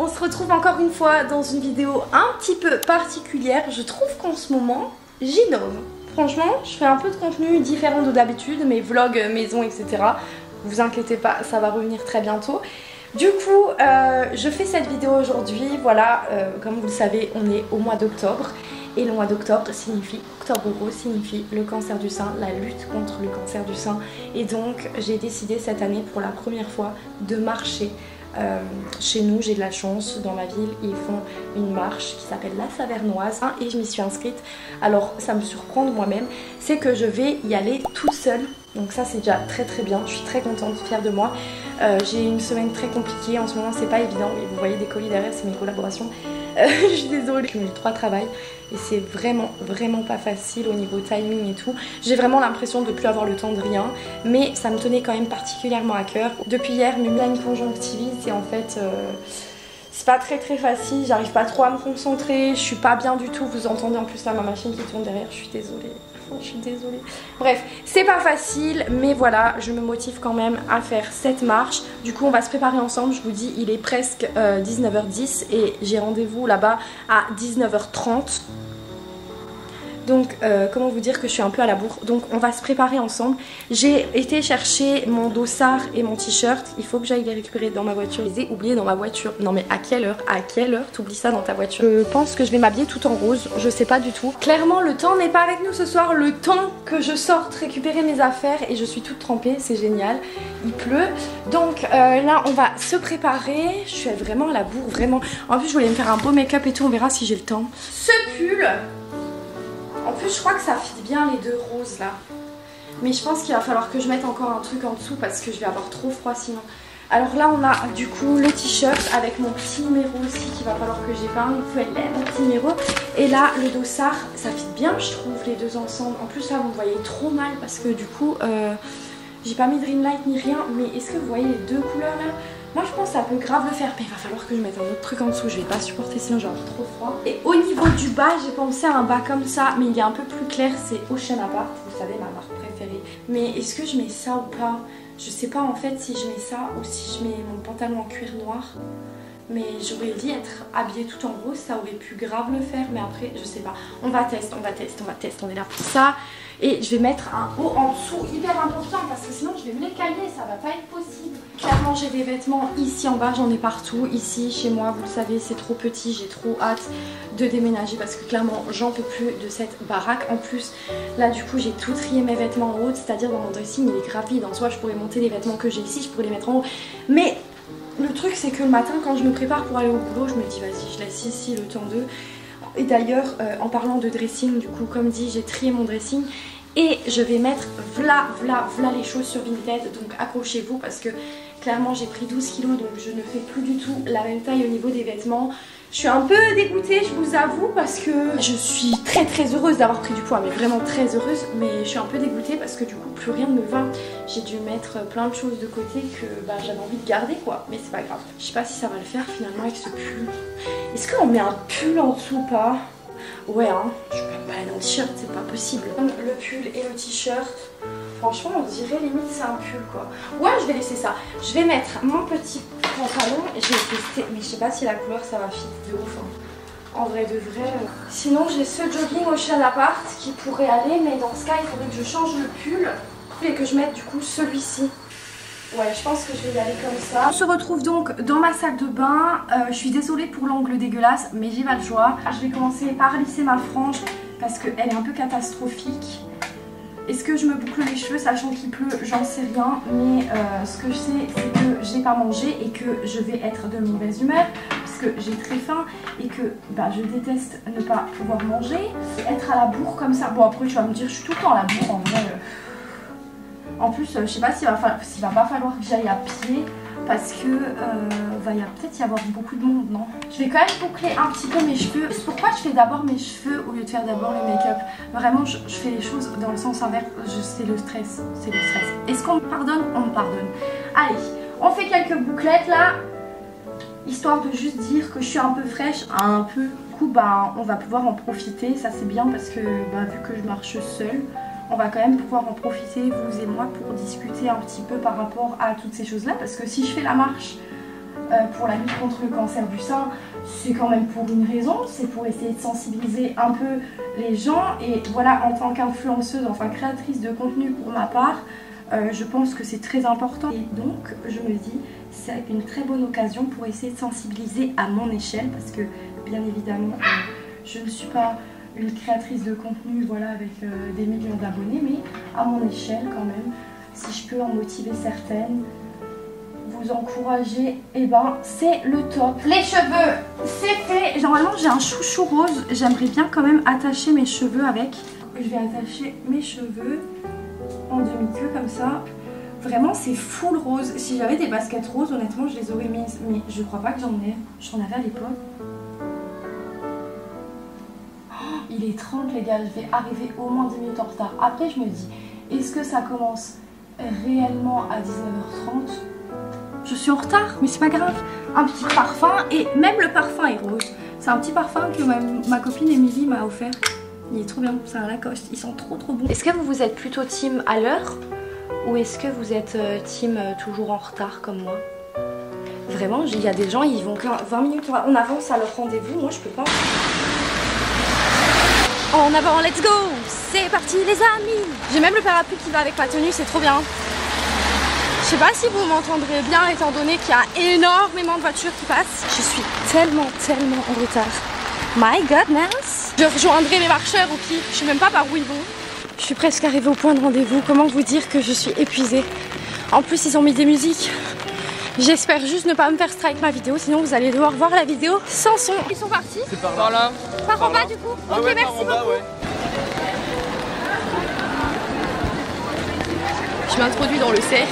On se retrouve encore une fois dans une vidéo un petit peu particulière. Je trouve qu'en ce moment, j'innove. Franchement, je fais un peu de contenu différent de d'habitude, mes vlogs maison, etc. Vous inquiétez pas, ça va revenir très bientôt. Du coup, je fais cette vidéo aujourd'hui. Voilà, comme vous le savez, on est au mois d'octobre. Et le mois d'octobre signifie, octobre rose signifie le cancer du sein, la lutte contre le cancer du sein. Et donc, j'ai décidé cette année pour la première fois de marcher. Chez nous, j'ai de la chance, dans ma ville ils font une marche qui s'appelle la Savernoise et je m'y suis inscrite. Alors ça me surprend de moi-même, c'est que je vais y aller toute seule, donc ça c'est déjà très très bien, je suis très contente, fière de moi. J'ai une semaine très compliquée en ce moment, c'est pas évident, et vous voyez des colis derrière, c'est mes collaborations. Je suis désolée, je mets 3 travail et c'est vraiment pas facile au niveau timing et tout. J'ai vraiment l'impression de plus avoir le temps de rien, mais ça me tenait quand même particulièrement à cœur. Depuis hier, mes une conjonctivite et en fait c'est pas très facile, j'arrive pas trop à me concentrer, je suis pas bien du tout. Vous entendez en plus là ma machine qui tourne derrière, je suis désolée. Je suis désolée. Bref, c'est pas facile, mais voilà, je me motive quand même à faire cette marche. Du coup, on va se préparer ensemble. Je vous dis, il est presque 19h10 et j'ai rendez-vous là-bas à 19h30. Donc, comment vous dire que je suis un peu à la bourre. Donc, on va se préparer ensemble. J'ai été chercher mon dossard et mon t-shirt. Il faut que j'aille les récupérer dans ma voiture. Je les ai oubliés dans ma voiture. Non mais à quelle heure t'oublies ça dans ta voiture? Je pense que je vais m'habiller tout en rose. Je sais pas du tout. Clairement, le temps n'est pas avec nous ce soir. Le temps que je sorte récupérer mes affaires et je suis toute trempée. C'est génial. Il pleut. Donc là, on va se préparer. Je suis vraiment à la bourre, vraiment. En plus, je voulais me faire un beau make-up et tout. On verra si j'ai le temps. Ce pull... En plus je crois que ça fit bien les deux roses là. Mais je pense qu'il va falloir que je mette encore un truc en dessous parce que je vais avoir trop froid sinon. Alors là on a du coup le t-shirt avec mon petit numéro aussi qu'il va falloir que j'épingle. Mon petit numéro. Et là le dossard, ça fit bien je trouve les deux ensemble. En plus là vous me voyez trop mal parce que du coup j'ai pas mis de ring light ni rien. Mais est-ce que vous voyez les deux couleurs là? Moi je pense que ça peut grave le faire, mais il va falloir que je mette un autre truc en dessous, je vais pas supporter sinon j'aurai trop froid. Et au niveau du bas, j'ai pensé à un bas comme ça, mais il est un peu plus clair, c'est Ocean Apart, vous savez ma marque préférée. Mais est-ce que je mets ça ou pas? Je sais pas en fait si je mets ça ou si je mets mon pantalon en cuir noir. Mais j'aurais dit être habillée tout en rose, ça aurait pu grave le faire, mais après je sais pas. On va tester, on est là pour ça. Et je vais mettre un haut en dessous hyper important parce que sinon je vais me les cailler, ça va pas être possible. Clairement j'ai des vêtements ici en bas, j'en ai partout. Ici chez moi, vous le savez, c'est trop petit, j'ai trop hâte de déménager parce que clairement j'en peux plus de cette baraque. En plus là du coup j'ai tout trié mes vêtements en haut, c'est-à-dire dans mon dressing il est grave vide. En soi je pourrais monter les vêtements que j'ai ici, je pourrais les mettre en haut. Mais le truc c'est que le matin quand je me prépare pour aller au boulot, je me dis vas-y je laisse ici le temps d'eux. Et d'ailleurs en parlant de dressing, du coup comme dit j'ai trié mon dressing et je vais mettre v'là les choses sur Vinted, donc accrochez-vous parce que clairement j'ai pris 12 kilos donc je ne fais plus du tout la même taille au niveau des vêtements. Je suis un peu dégoûtée je vous avoue parce que je suis très heureuse d'avoir pris du poids, mais vraiment très heureuse, mais je suis un peu dégoûtée parce que du coup plus rien ne me va. J'ai dû mettre plein de choses de côté que j'avais envie de garder quoi, mais c'est pas grave. Je sais pas si ça va le faire finalement avec ce pull. Est-ce qu'on met un pull en dessous ou pas? Ouais hein, je peux même pas aller dans le t-shirt, c'est pas possible. Le pull et le t-shirt, franchement on dirait limite c'est un pull quoi. Ouais je vais laisser ça. Je vais mettre mon petit pantalon et je vais tester, mais je sais pas si la couleur ça va fit de ouf hein. En vrai de vrai. Sinon j'ai ce jogging Ocean Apart qui pourrait aller, mais dans ce cas il faudrait que je change le pull et que je mette du coup celui-ci. Ouais, je pense que je vais y aller comme ça. On se retrouve donc dans ma salle de bain. Je suis désolée pour l'angle dégueulasse, mais j'ai pas le choix. Je vais commencer par lisser ma frange parce qu'elle est un peu catastrophique. Est-ce que je me boucle les cheveux sachant qu'il pleut? J'en sais rien. Mais ce que je sais, c'est que j'ai pas mangé et que je vais être de mauvaise humeur parce que j'ai très faim et que je déteste ne pas pouvoir manger. Être à la bourre comme ça. Bon, après, tu vas me dire, je suis tout le temps à la bourre en vrai. En plus, je sais pas s'il va pas falloir que j'aille à pied parce que va peut-être y avoir beaucoup de monde, non? Je vais quand même boucler un petit peu mes cheveux. Pourquoi je fais d'abord mes cheveux au lieu de faire d'abord le make-up? Vraiment, je fais les choses dans le sens inverse. C'est le stress, c'est le stress. Est-ce qu'on me pardonne? On me pardonne. Allez, on fait quelques bouclettes là, histoire de juste dire que je suis un peu fraîche, un peu. Du coup, on va pouvoir en profiter. Ça c'est bien parce que vu que je marche seule, on va quand même pouvoir en profiter, vous et moi, pour discuter un petit peu par rapport à toutes ces choses là, parce que si je fais la marche pour la lutte contre le cancer du sein, c'est quand même pour une raison, c'est pour essayer de sensibiliser un peu les gens. Et voilà, en tant qu'influenceuse, enfin créatrice de contenu pour ma part, je pense que c'est très important. Et donc, je me dis, c'est une très bonne occasion pour essayer de sensibiliser à mon échelle, parce que bien évidemment, je ne suis pas une créatrice de contenu voilà, avec des millions d'abonnés, mais à mon échelle quand même, si je peux en motiver certaines, vous encourager, et ben c'est le top. Les cheveux, c'est fait. Normalement j'ai un chouchou rose, j'aimerais bien quand même attacher mes cheveux avec. Je vais attacher mes cheveux en demi-queue comme ça. Vraiment c'est full rose. Si j'avais des baskets roses, honnêtement je les aurais mises, mais je crois pas que j'en ai. J'en avais à l'époque. Il est 30 les gars, je vais arriver au moins 10 minutes en retard. Après je me dis, est-ce que ça commence réellement à 19h30? Je suis en retard, mais c'est pas grave. Un petit parfum, et même le parfum est rose. C'est un petit parfum que ma copine Émilie m'a offert. Il est trop bien, c'est un Lacoste, ils sont trop bon. Est-ce que vous êtes plutôt team à l'heure, ou est-ce que vous êtes team toujours en retard comme moi? Vraiment, il y a des gens, ils vont 20 minutes en avance à leur rendez-vous, moi je peux pas. En avant, let's go! C'est parti les amis! J'ai même le parapluie qui va avec ma tenue, c'est trop bien. Je sais pas si vous m'entendrez bien étant donné qu'il y a énormément de voitures qui passent. Je suis tellement en retard. My goodness! Je rejoindrai les marcheurs au pied, je sais même pas par où ils vont. Je suis presque arrivée au point de rendez-vous. Comment vous dire que je suis épuisée? En plus ils ont mis des musiques. J'espère juste ne pas me faire strike ma vidéo, sinon vous allez devoir voir la vidéo sans son. Ils sont partis? C'est par là. Par en bas du coup? Ah ok, ouais, merci beaucoup. ouais. Je m'introduis dans le cercle.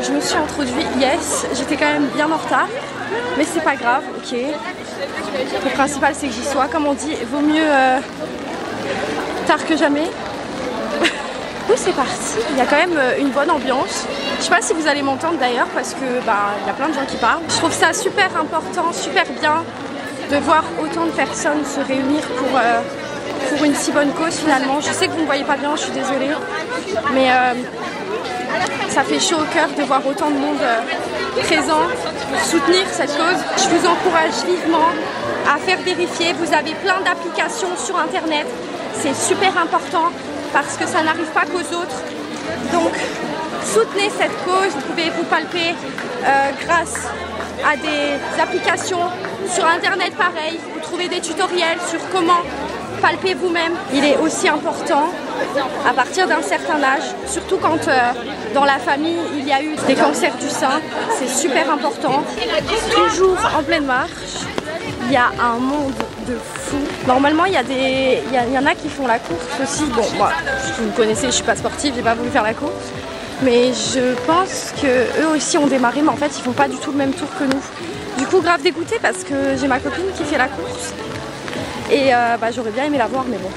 Je me suis introduite, yes. J'étais quand même bien en retard, mais c'est pas grave, ok. Le principal c'est que j'y sois. Comme on dit, vaut mieux tard que jamais. Oui, c'est parti. Il y a quand même une bonne ambiance. Je sais pas si vous allez m'entendre d'ailleurs parce que il y a plein de gens qui parlent. Je trouve ça super important, super bien de voir autant de personnes se réunir pour une si bonne cause finalement. Je sais que vous ne voyez pas bien, je suis désolée, mais ça fait chaud au cœur de voir autant de monde présent pour soutenir cette cause. Je vous encourage vivement à faire vérifier. Vous avez plein d'applications sur internet, c'est super important parce que ça n'arrive pas qu'aux autres. Donc soutenez cette cause, vous pouvez vous palper grâce à des applications sur internet pareil. Vous trouvez des tutoriels sur comment palper vous-même. Il est aussi important à partir d'un certain âge, surtout quand dans la famille il y a eu des cancers du sein, c'est super important. Toujours en pleine marche, il y a un monde de fou. Normalement il y en a qui font la course aussi. Bon, moi, vous me connaissez, je suis pas sportive, j'ai pas voulu faire la course. Mais je pense que eux aussi ont démarré, mais en fait ils font pas du tout le même tour que nous. Du coup grave dégoûtée parce que j'ai ma copine qui fait la course. Et j'aurais bien aimé la voir, mais bon.